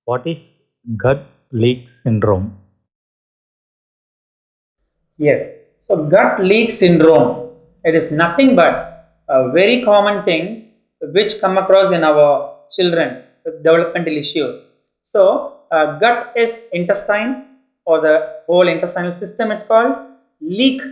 What is gut leak syndrome? Yes. So gut leak syndrome, it is nothing but a very common thing which come across in our children with developmental issues. So gut is intestine or the whole intestinal system it's called. Leak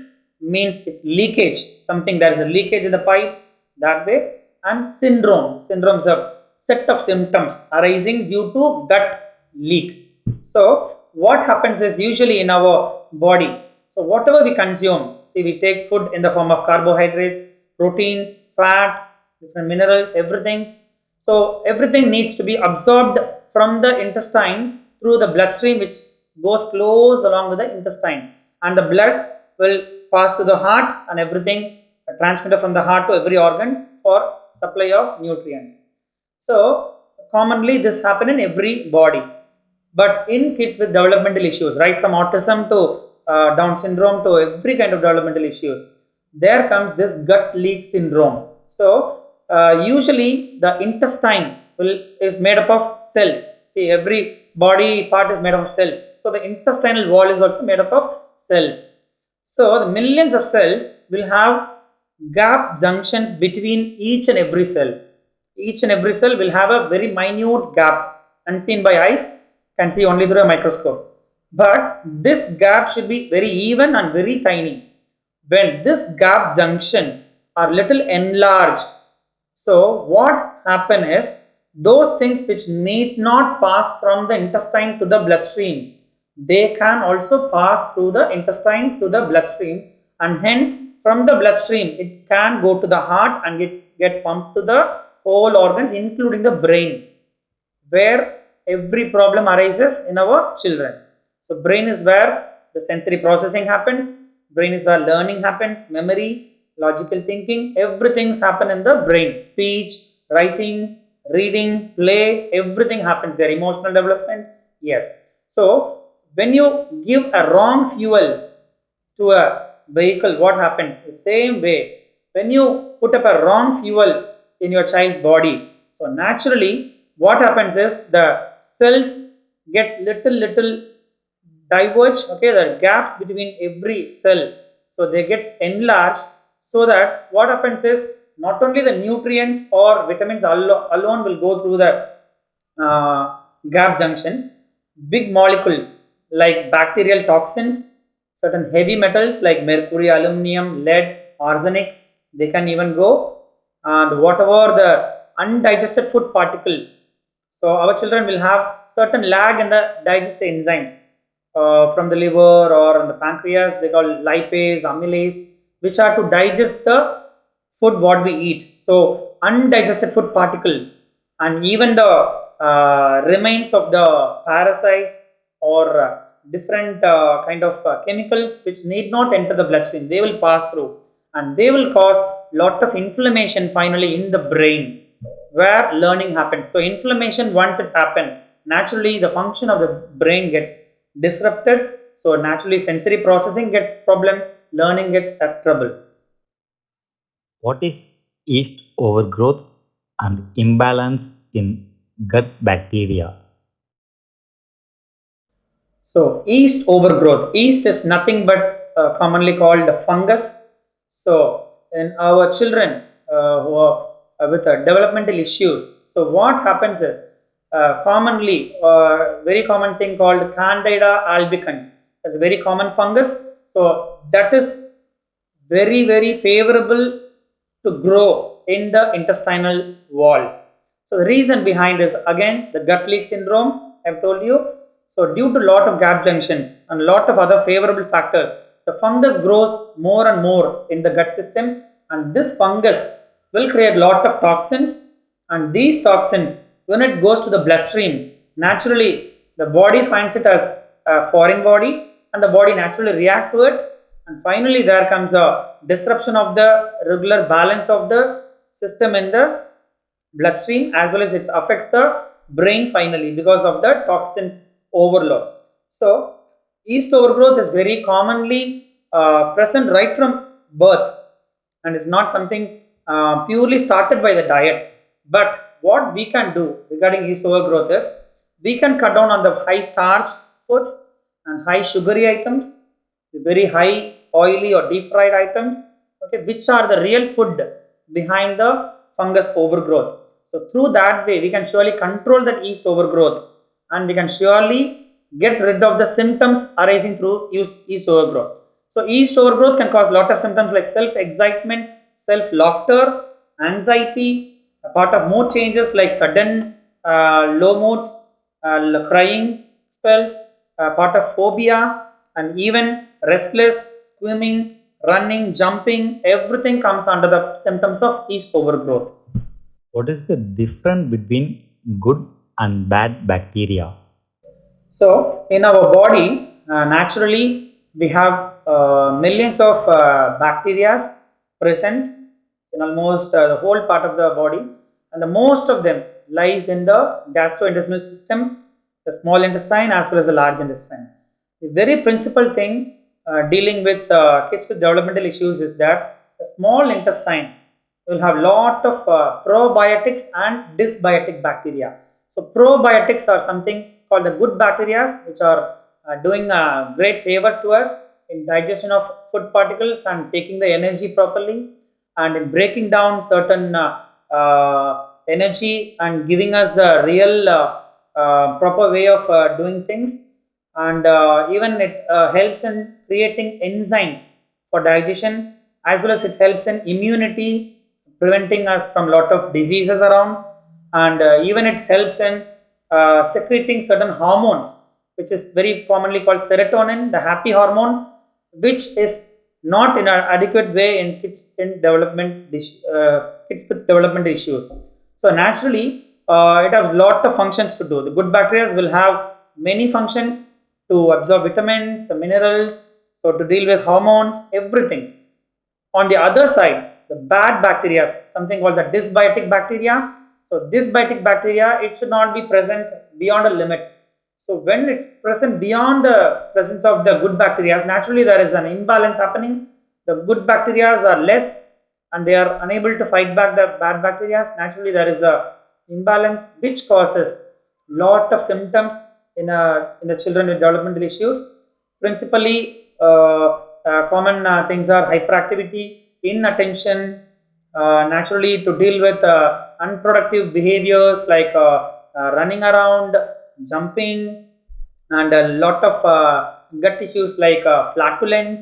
means it's leakage, something there is a leakage in the pipe that way. And syndrome is a set of symptoms arising due to gut leak. So what happens is usually in our body, so whatever we consume, see we take food in the form of carbohydrates, proteins, fat, different minerals, everything. So everything needs to be absorbed from the intestine through the bloodstream which goes close along with the intestine, and the blood will pass to the heart and everything transmitted from the heart to every organ for supply of nutrients. So commonly this happen in every body, but in kids with developmental issues, right from autism to Down syndrome to every kind of developmental issues, there comes this gut leak syndrome. So usually the intestine is made up of cells. See, every body part is made up of cells. So the intestinal wall is also made up of cells. So the millions of cells will have gap junctions between each and every cell. Each and every cell will have a very minute gap, unseen by eyes, can see only through a microscope. But this gap should be very even and very tiny. When this gap junctions are little enlarged, so what happen is those things which need not pass from the intestine to the bloodstream, they can also pass through the intestine to the bloodstream, and hence from the bloodstream it can go to the heart and get pumped to the whole organs including the brain, where every problem arises in our children. So brain is where the sensory processing happens, brain is where learning happens, memory, logical thinking, everything's happen in the brain. Speech, writing, reading, play, everything happens there. Emotional development, yes. So when you give a wrong fuel to a vehicle, what happens? The same way, when you put up a wrong fuel in your child's body, so naturally what happens is the cells gets little diverge, okay, the gaps between every cell, so they get enlarged, so that what happens is not only the nutrients or vitamins alone will go through the gap junctions, big molecules like bacterial toxins, certain heavy metals like mercury, aluminum, lead, arsenic, they can even go, and whatever the undigested food particles. So our children will have certain lag in the digestive enzymes from the liver or in the pancreas. They call lipase, amylase, which are to digest the food what we eat. So undigested food particles and even the remains of the parasites or different kind of chemicals which need not enter the bloodstream, they will pass through and they will cause lot of inflammation finally in the brain where learning happens. So inflammation, once it happens, naturally the function of the brain gets disrupted. So naturally sensory processing gets problem, learning gets trouble. What is yeast overgrowth and imbalance in gut bacteria? So yeast overgrowth. Yeast is nothing but commonly called fungus. So in our children who are with developmental issues, so what happens is commonly very common thing called Candida albicans. That's a very common fungus. So that is very favorable to grow in the intestinal wall. So the reason behind is again the gut leak syndrome I've told you. So due to lot of gap junctions and lot of other favorable factors, the fungus grows more and more in the gut system, and this fungus will create lot of toxins, and these toxins when it goes to the bloodstream, naturally the body finds it as a foreign body and the body naturally react to it, and finally there comes a disruption of the regular balance of the system in the bloodstream, as well as it affects the brain finally because of the toxins overload. So yeast overgrowth is very commonly present right from birth, and it's not something purely started by the diet. But what we can do regarding yeast overgrowth is We can cut down on the high starch foods and high sugary items, the very high oily or deep fried items, okay, which are the real food behind the fungus overgrowth. So through that way, we can surely control that yeast overgrowth, and we can surely get rid of the symptoms arising through yeast overgrowth. So yeast overgrowth can cause a lot of symptoms like self-excitement, self-laughter, anxiety, a part of mood changes like sudden low moods, crying spells, part of phobia, and even restless, swimming, running, jumping, everything comes under the symptoms of yeast overgrowth. What is the difference between good and bad bacteria? So, in our body, naturally, we have millions of bacteria present in almost the whole part of the body, and the most of them lies in the gastrointestinal system, the small intestine as well as the large intestine. The very principal thing dealing with kids with developmental issues is that the small intestine will have lot of probiotics and dysbiotic bacteria. So probiotics are something called the good bacteria, which are doing a great favor to us in digestion of food particles and taking the energy properly, and in breaking down certain energy and giving us the real proper way of doing things, and even it helps in creating enzymes for digestion, as well as it helps in immunity, preventing us from lot of diseases around, and even it helps in secreting certain hormones, which is very commonly called serotonin, the happy hormone, which is not in an adequate way in kids in kids with development issues. So naturally, it has lot of functions to do. The good bacteria will have many functions to absorb vitamins, minerals, so to deal with hormones, everything. On the other side, the bad bacteria, something called the dysbiotic bacteria. So dysbiotic bacteria, it should not be present beyond a limit. So when it's present beyond the presence of the good bacteria, naturally there is an imbalance happening. The good bacteria are less and they are unable to fight back the bad bacteria. Naturally there is a imbalance which causes lot of symptoms in the children with developmental issues. Principally, common things are hyperactivity, inattention, naturally to deal with unproductive behaviors like running around, jumping, and a lot of gut issues like flatulence,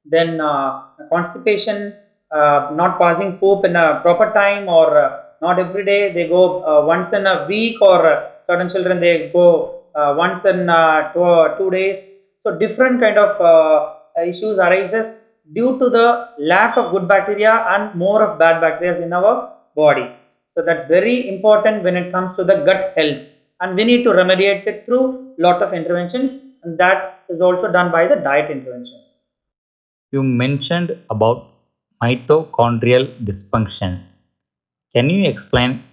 then constipation, not passing poop in a proper time, or not every day. They go once in a week, or certain children they go once in 2 days. So different kind of issues arises due to the lack of good bacteria and more of bad bacteria in our body. So that's very important when it comes to the gut health, and we need to remediate it through lot of interventions, and that is also done by the diet intervention. You mentioned about mitochondrial dysfunction. Can you explain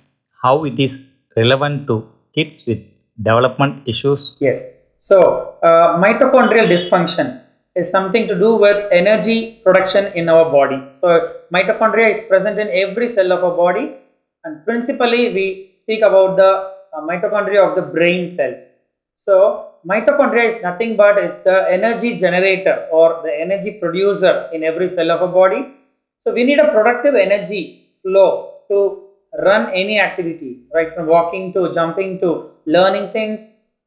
how it is relevant to kids with development issues? Yes. So, mitochondrial dysfunction is something to do with energy production in our body. So, mitochondria is present in every cell of our body, and principally we speak about the mitochondria of the brain cells. So, mitochondria is nothing but it's the energy generator or the energy producer in every cell of our body. So, we need a productive energy flow to run any activity, right, from walking to jumping to learning things,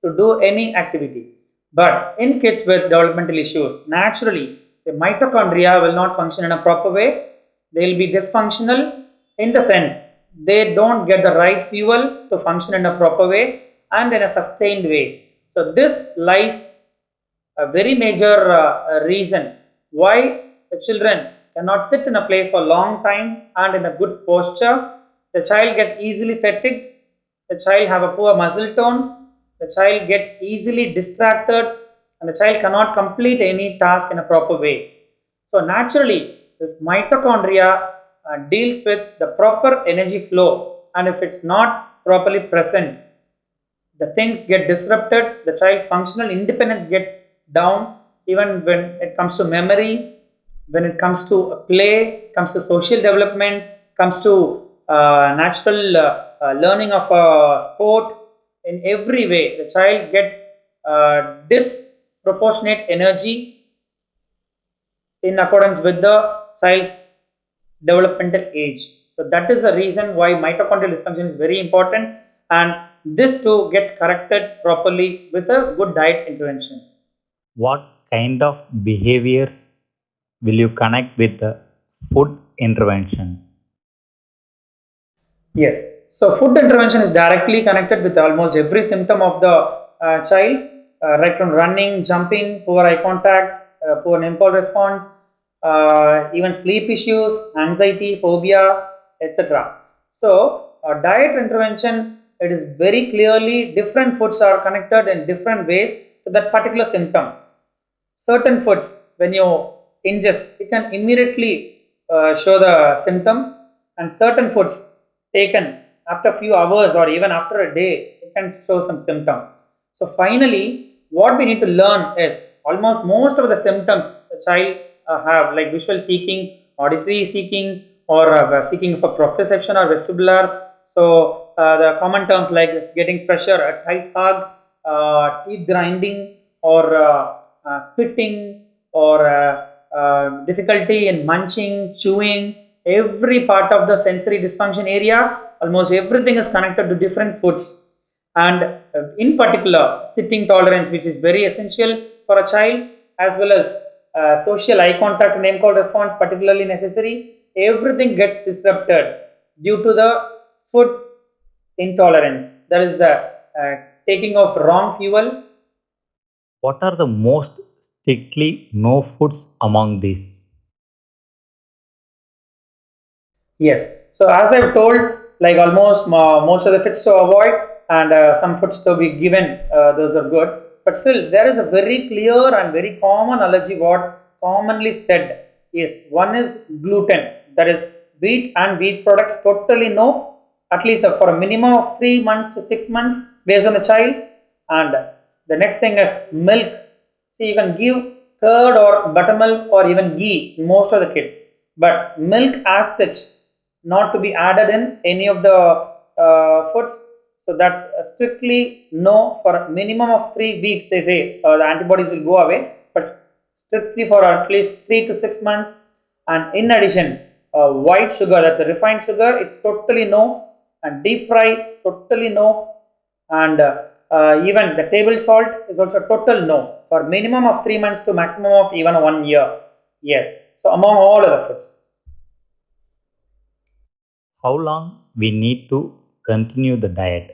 to do any activity. But in kids with developmental issues, naturally the mitochondria will not function in a proper way. They will be dysfunctional in the sense they don't get the right fuel to function in a proper way and in a sustained way. So this lies a very major reason why the children cannot sit in a place for a long time and in a good posture. The child gets easily fatigued, the child have a poor muscle tone, the child gets easily distracted, and the child cannot complete any task in a proper way. So naturally, this mitochondria deals with the proper energy flow, and if it's not properly present, the things get disrupted, the child's functional independence gets down, even when it comes to memory, when it comes to play, comes to social development, comes to natural learning of sport, in every way. The child gets disproportionate energy in accordance with the child's developmental age. So that is the reason why mitochondrial dysfunction is very important, and this too gets corrected properly with a good diet intervention. What kind of behaviors will you connect with the food intervention? Yes. So food intervention is directly connected with almost every symptom of the child, right from running, jumping, poor eye contact, poor impulse response, even sleep issues, anxiety, phobia, etc. So diet intervention, it is very clearly different foods are connected in different ways to that particular symptom. Certain foods, when you ingest, it can immediately show the symptom, and certain foods taken after a few hours or even after a day, it can show some symptom. So finally, what we need to learn is almost most of the symptoms the child have, like visual seeking, auditory seeking, or seeking for proprioception or vestibular. So the common terms like getting pressure, a tight hug, teeth grinding, or spitting, or difficulty in munching, chewing, every part of the sensory dysfunction area, almost everything is connected to different foods. And in particular, sitting tolerance, which is very essential for a child, as well as social eye contact, name call response, particularly necessary. Everything gets disrupted due to the food intolerance. That is the taking of wrong fuel. What are the most strictly no foods among these? Yes. So as I've told, like almost most of the foods to avoid, and some foods to be given, those are good. But still, there is a very clear and very common allergy. What commonly said is, one is gluten, that is wheat and wheat products. Totally no, at least for a minimum of 3 months to 6 months, based on the child. And the next thing is milk. See, you can give curd or buttermilk or even ghee in most of the kids, but milk as such not to be added in any of the foods. So that's strictly no for a minimum of 3 weeks. They say the antibodies will go away, but strictly for at least 3 to 6 months. And in addition, white sugar, that's a refined sugar, it's totally no, and deep fry, totally no, and even the table salt is also total no for minimum of 3 months to maximum of even 1 year. Yes. So among all other foods. How long we need to continue the diet?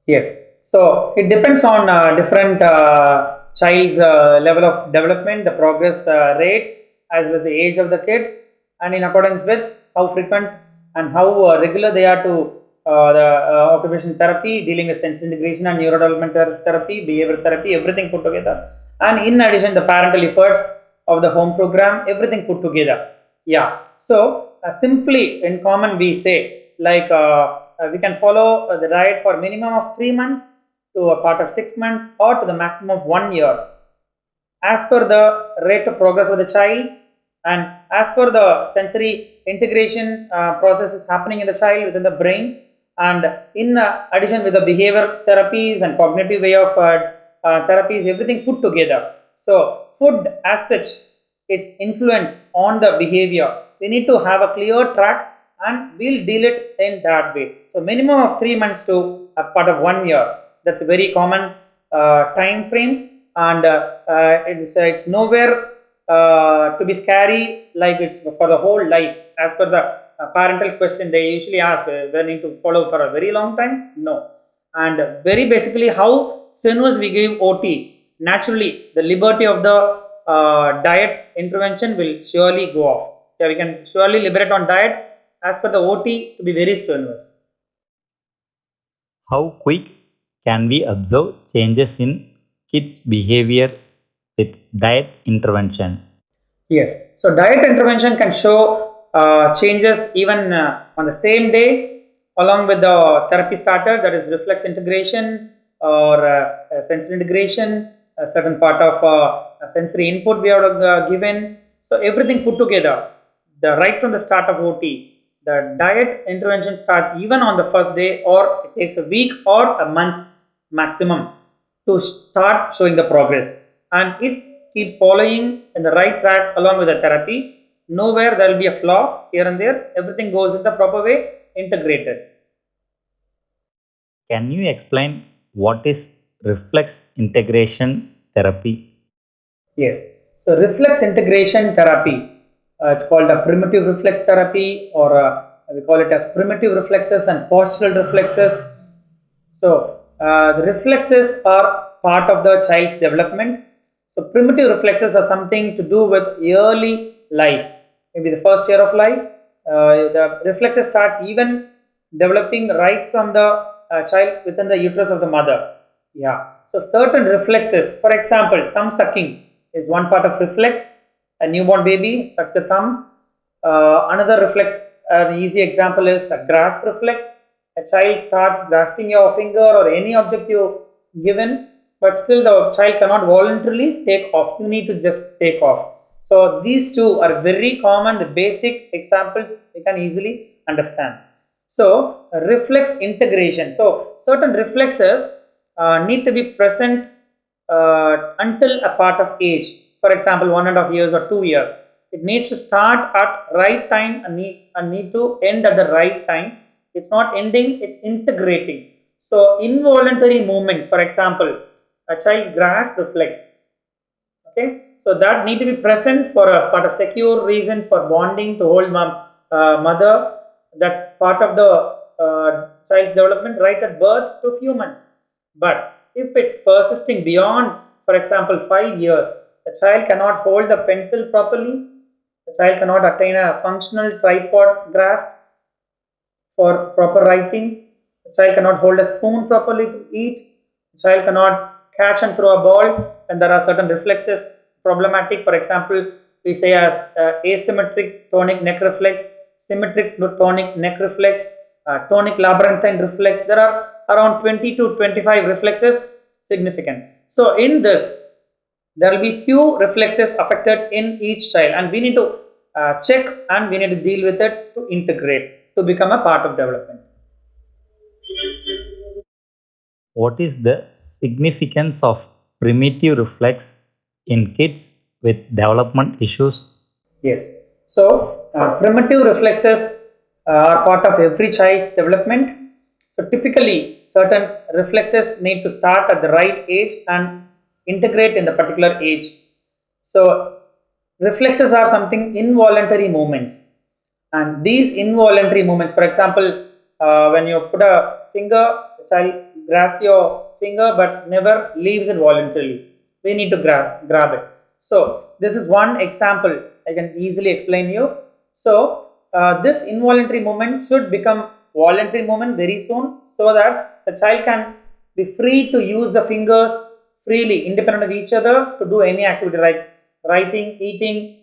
Yes. So it depends on different child's level of development, the progress rate, as well as the age of the kid, and in accordance with how frequent and how regular they are to the occupational therapy, dealing with sense integration and neurodevelopmental therapy, behavior therapy, everything put together. And in addition, the parental efforts of the home program, everything put together. Yeah. So simply in common, we say like we can follow the diet for minimum of 3 months to a part of 6 months or to the maximum of 1 year, as per the rate of progress of the child, and as per the sensory integration process is happening in the child within the brain, and in addition with the behavior therapies and cognitive way of therapies, everything put together. So food as such, its influence on the behavior, we need to have a clear track, and we'll deal it in that way. So minimum of 3 months to a part of 1 year, that's a very common time frame, and it's nowhere to be scary, like it's for the whole life. As per the parental question, they usually ask, they need to follow for a very long time. No. And very basically, how strenuous we give OT, naturally the liberty of the diet intervention will surely go off. Yeah, we can surely liberate on diet as per the OT to be very strenuous. How quick can we observe changes in kids' behavior with diet intervention? Yes. So diet intervention can show changes even on the same day, along with the therapy starter, that is reflex integration or sensory integration, a certain part of sensory input we have given. So everything put together, the right from the start of OT, The diet intervention starts even on the first day, or it takes a week or a month maximum to start showing the progress, and it keeps following in the right track along with the therapy. Nowhere there will be a flaw here and there, everything goes in the proper way, integrated. Can you explain what is reflex integration therapy? Yes. So reflex integration therapy, it's called a primitive reflex therapy, or we call it as primitive reflexes and postural reflexes. So the reflexes are part of the child's development. So primitive reflexes are something to do with early life, maybe the first year of life. The reflexes start even developing right from the child within the uterus of the mother. Yeah. So certain reflexes, for example, thumb sucking is one part of reflex. A newborn baby sucks the thumb. Another reflex, an easy example is a grasp reflex. A child starts grasping your finger or any object you given, but still the child cannot voluntarily take off. You need to just take off. So these two are very common, the basic examples you can easily understand. So reflex integration. So certain reflexes need to be present until a part of age. For example, 1.5 years or 2 years. It needs to start at right time and need to end at the right time. It's not ending, it's integrating. So involuntary movements, for example, a child grasp reflex. Okay, so that need to be present for a secure reason, for bonding, to hold mother. That's part of the child's development right at birth to a few months. But if it's persisting beyond, for example, 5 years, the child cannot hold the pencil properly, the child cannot attain a functional tripod grasp for proper writing, the child cannot hold a spoon properly to eat, the child cannot catch and throw a ball, and there are certain reflexes problematic. For example, we say as asymmetric tonic neck reflex, symmetric tonic neck reflex, tonic labyrinthine reflex. There are around 20 to 25 reflexes significant. So in this, there will be few reflexes affected in each child, and we need to check and we need to deal with it to integrate to become a part of development. What is the significance of primitive reflex in kids with development issues? Yes. So primitive reflexes are part of every child's development. So typically, certain reflexes need to start at the right age and integrate in the particular age. So reflexes are something involuntary movements, and these involuntary movements, for example, when you put a finger, the child grasps your finger but never leaves it voluntarily. We need to grab it. So this is one example I can easily explain you. So this involuntary movement should become voluntary movement very soon, so that the child can be free to use the fingers freely, independent of each other, to do any activity like writing, eating,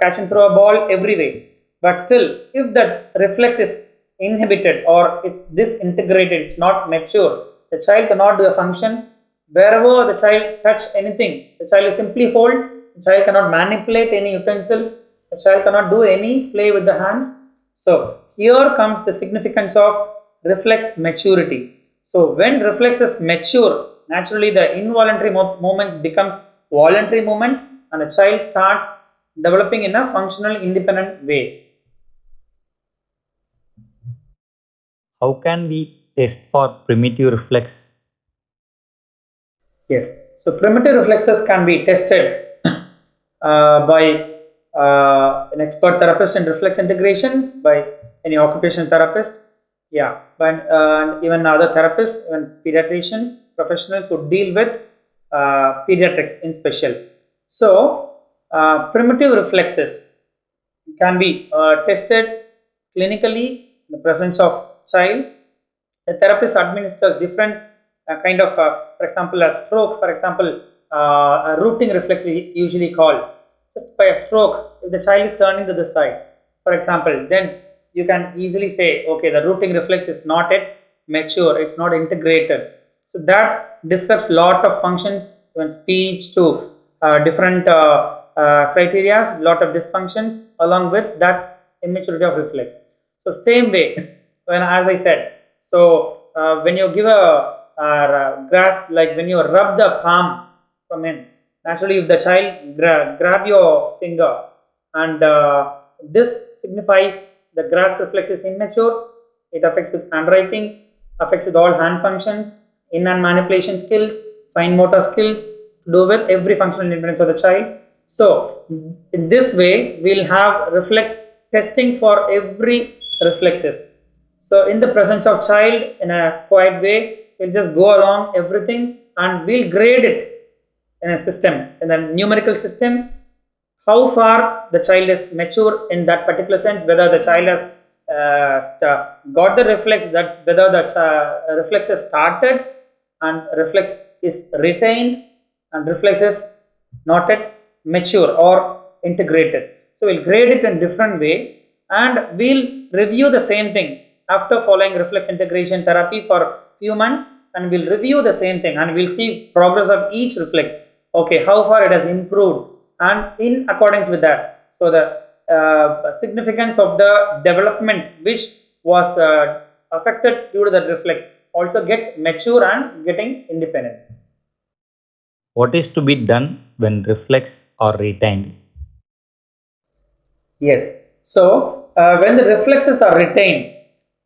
catch and throw a ball, every way. But still, if that reflex is inhibited or it's disintegrated, it's not mature, the child cannot do a function. Wherever the child touch anything, the child will simply hold, the child cannot manipulate any utensil, the child cannot do any play with the hands. So here comes the significance of reflex maturity. So when reflexes mature, naturally the involuntary movements becomes voluntary movement, and the child starts developing in a functional independent way. How can we test for primitive reflex? Yes. So primitive reflexes can be tested by an expert therapist in reflex integration, by any occupational therapist, yeah, but even other therapists, even pediatricians, professionals who deal with pediatrics in special. So primitive reflexes can be tested clinically in the presence of child. The therapist administers different kind of, for example, a stroke, for example, a rooting reflex we usually call. Just by a stroke, if the child is turning to the side, for example, then you can easily say, okay, the rooting reflex is not yet mature, it's not integrated. So that disrupts lot of functions, even speech to different criteria, lot of dysfunctions along with that immaturity of reflex. So same way, when as I said, so when you give a grasp, like when you rub the palm from in, naturally if the child grab your finger, and this signifies the grasp reflex is immature. It affects with handwriting, affects with all hand functions, in and manipulation skills, fine motor skills, to do with every functional independence of the child. So in this way, we'll have reflex testing for every reflexes. So in the presence of child, in a quiet way, we'll just go along everything and we'll grade it in a system, in a numerical system, how far the child is mature in that particular sense, whether the child has got the reflex, that whether the reflex has started and reflex is retained and reflex is not yet mature or integrated. So we'll grade it in different way, and we'll review the same thing after following reflex integration therapy for few months, and we'll review the same thing and we'll see progress of each reflex. Okay, how far it has improved, and in accordance with that, so the significance of the development which was affected due to that reflex also gets mature and getting independent. What is to be done when reflex are retained? Yes. So when the reflexes are retained,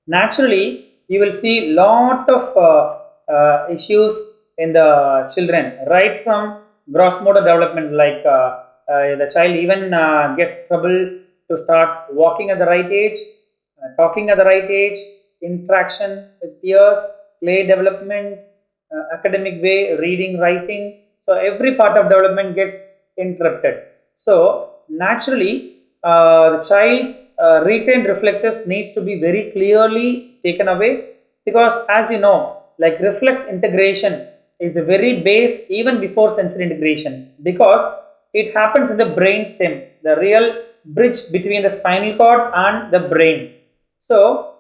naturally you will see lot of issues in the children, right from gross motor development, like the child even gets trouble to start walking at the right age, talking at the right age, interaction with peers, play development, academic way, reading, writing. So every part of development gets interrupted. So naturally, the child's retained reflexes needs to be very clearly taken away, because as you know, like reflex integration is the very base even before sensory integration, because it happens in the brain stem, the real bridge between the spinal cord and the brain. So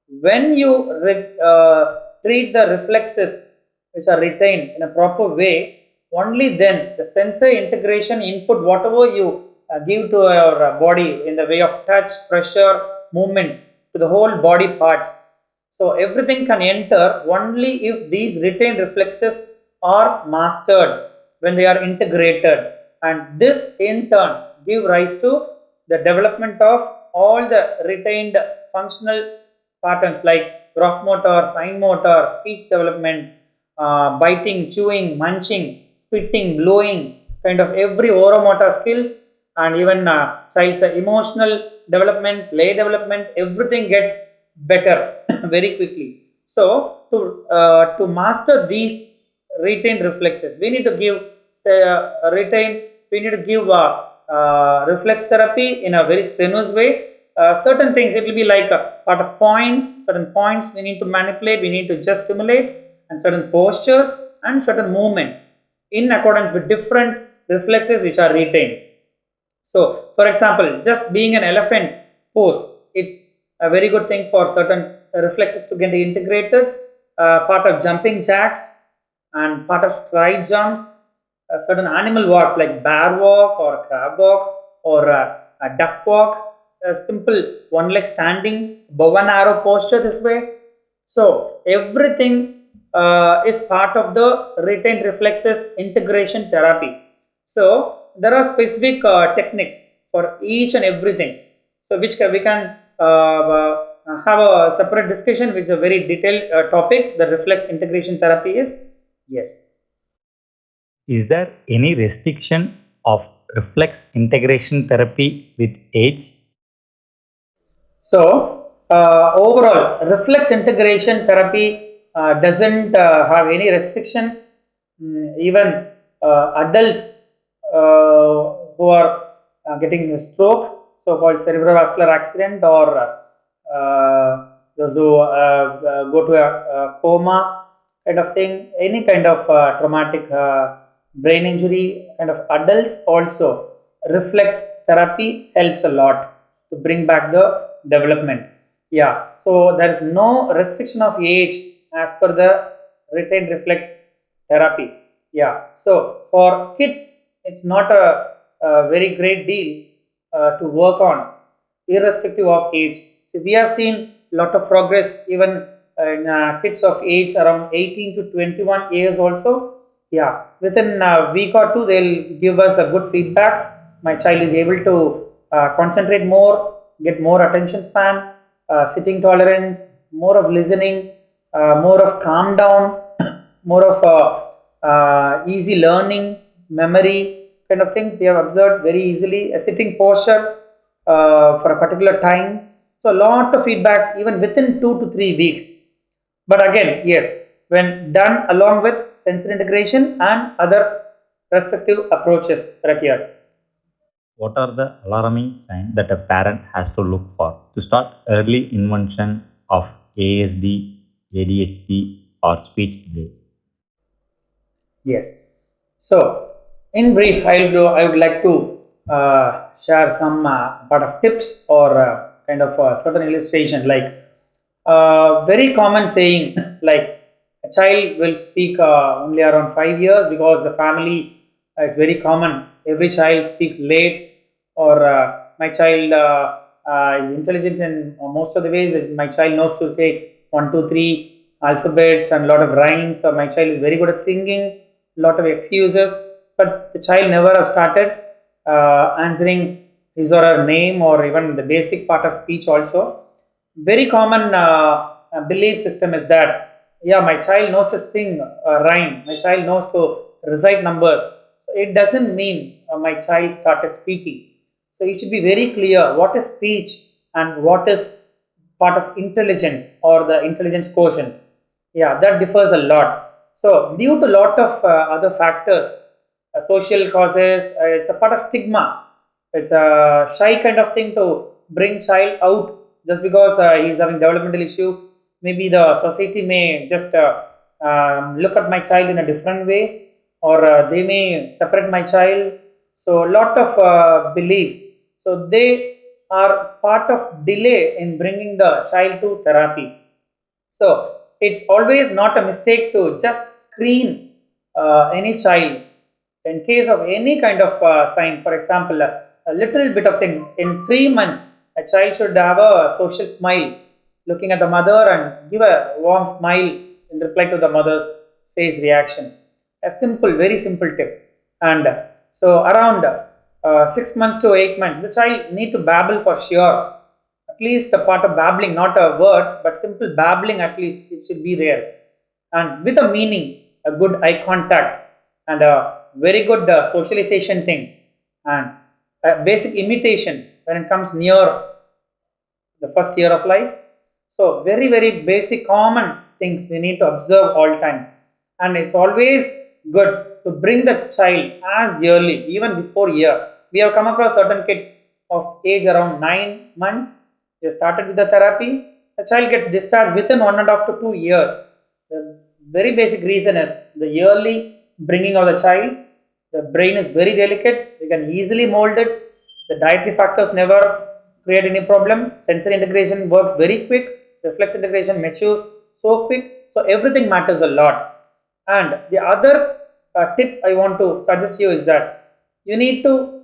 when you treat the reflexes which are retained in a proper way, only then the sensory integration input, whatever you give to your body in the way of touch, pressure, movement to the whole body parts. So everything can enter only if these retained reflexes are mastered, when they are integrated, and this in turn give rise to the development of all the retained functional patterns like gross motor, fine motor, speech development, biting, chewing, munching, spitting, blowing, kind of every oromotor skills, and even child's emotional development, play development, everything gets better very quickly. So to master these retained reflexes, we need to give say, we need to give reflex therapy in a very strenuous way. Certain things it will be like a part of points, certain points we need to manipulate, we need to just stimulate, and certain postures and certain movements in accordance with different reflexes which are retained. So, for example, just being an elephant pose, it's a very good thing for certain reflexes to get integrated. Part of jumping jacks and part of stride jumps, certain animal walks like bear walk or crab walk or a duck walk, a simple one leg standing, bow and arrow posture this way. So everything is part of the retained reflexes integration therapy. So there are specific techniques for each and everything. So which we can have a separate discussion, which is a very detailed topic. The reflex integration therapy is, yes. Is there any restriction of reflex integration therapy with age? So overall, reflex integration therapy doesn't have any restriction. Even adults who are getting a stroke, so-called cerebrovascular accident, or those who go to a coma kind of thing, any kind of traumatic brain injury kind of adults also, reflex therapy helps a lot to bring back the development. Yeah, so there is no restriction of age as per the retained reflex therapy. Yeah, so for kids, it's not a very great deal to work on, irrespective of age. So we have seen a lot of progress even in kids of age around 18 to 21 years also. Yeah, within a week or two, they'll give us a good feedback. My child is able to concentrate more, get more attention span, sitting tolerance, more of listening, more of calm down, more of easy learning, memory kind of things we have observed very easily. A sitting posture for a particular time. So, a lot of feedbacks even within 2 to 3 weeks. But again, yes, when done along with sensory integration and other respective approaches required. What are the alarming signs that a parent has to look for to start early intervention of ASD, ADHD, or speech delay? Yes. So, in brief, I would like to share some part of tips or kind of certain illustration. Like very common saying, like a child will speak only around 5 years because the family it's very common. Every child speaks late, or my child is intelligent in most of the ways. That my child knows to say 1, 2, 3 alphabets and a lot of rhymes. Or my child is very good at singing. Lot of excuses, but the child never have started answering his or her name or even the basic part of speech also. Very common belief system is that, yeah, my child knows to sing rhyme, my child knows to recite numbers. So it doesn't mean my child started speaking. So it should be very clear what is speech and what is part of intelligence or the intelligence quotient. Yeah, that differs a lot. So due to a lot of other factors, social causes, it's a part of stigma. It's a shy kind of thing to bring child out just because he's having developmental issue. Maybe the society may just look at my child in a different way, or they may separate my child. So lot of beliefs. So they are part of delay in bringing the child to therapy. So it's always not a mistake to just screen any child in case of any kind of sign. For example, a little bit of thing in 3 months, a child should have a social smile, looking at the mother and give a warm smile in reply to the mother's face reaction. A simple, very simple tip. And so around 6 months to 8 months, the child need to babble for sure, at least a part of babbling, not a word, but simple babbling at least it should be there. And with a meaning, a good eye contact, and a very good socialization thing, and a basic imitation when it comes near the first year of life. So very, very basic common things we need to observe all time. And it's always good to bring the child as early, even before year. We have come across certain kids of age around 9 months. They started with the therapy. The child gets discharged within 1.5 to 2 years. The very basic reason is the early bringing of the child. The brain is very delicate. We can easily mold it. The dietary factors never create any problem. Sensory integration works very quick. Reflex integration matures so quick. So everything matters a lot. And the other tip I want to suggest you is that you need to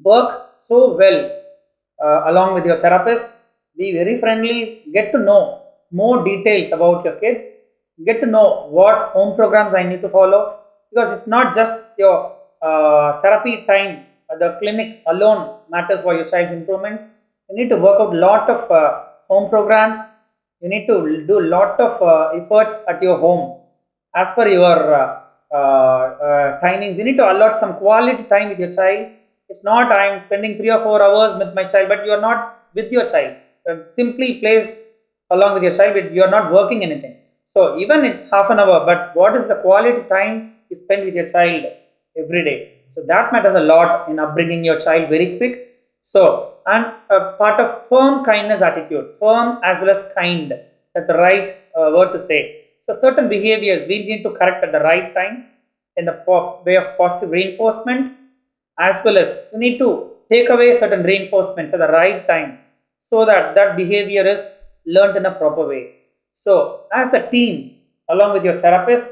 work so well along with your therapist. Be very friendly. Get to know more details about your kid. Get to know what home programs I need to follow, because it's not just your therapy time. The clinic alone matters for your child's improvement. You need to work out a lot of home programs. You need to do a lot of efforts at your home as per your timings. You need to allot some quality time with your child. It's not I'm spending 3 or 4 hours with my child, but you are not with your child. Simply plays along with your child, but you are not working anything. So even it's half an hour, but what is the quality time you spend with your child every day? So that matters a lot in upbringing your child very quick. So and a part of firm kindness attitude, firm as well as kind. That's the right word to say. So certain behaviors we need to correct at the right time in the way of positive reinforcement, as well as you need to take away certain reinforcements at the right time so that that behavior is learned in a proper way. So as a team, along with your therapist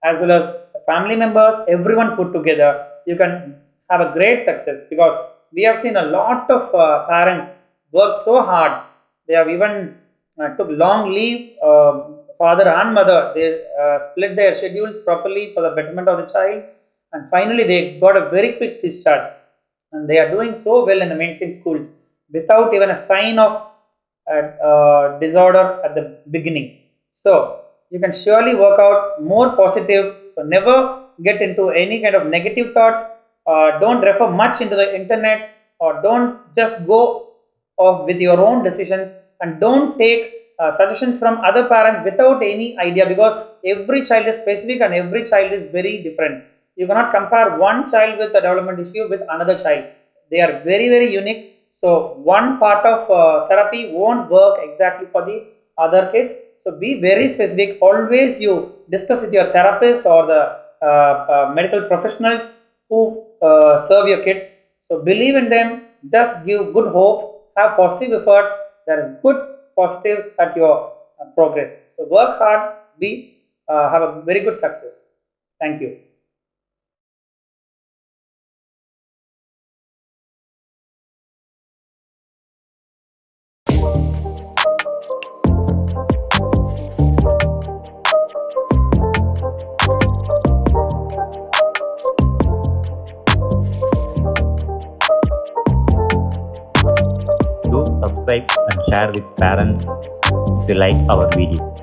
as well as family members, everyone put together, you can have a great success, because we have seen a lot of parents work so hard They have even took long leave, father and mother. They split their schedules properly for the betterment of the child, and finally they got a very quick discharge. And they are doing so well in the mainstream schools without even a sign of disorder at the beginning. So you can surely work out more positive. So never get into any kind of negative thoughts. Don't refer much into the internet, or don't just go off with your own decisions, and don't take suggestions from other parents without any idea, because every child is specific and every child is very different. You cannot compare one child with a development issue with another child. They are very unique. So one part of therapy won't work exactly for the other kids. So be very specific. Always you discuss with your therapist or the medical professionals who serve your kid. So believe in them. Just give good hope. Have positive effort. There is good positives at your progress. So work hard. Have a very good success. Thank you. Do subscribe and share with parents if you like our video.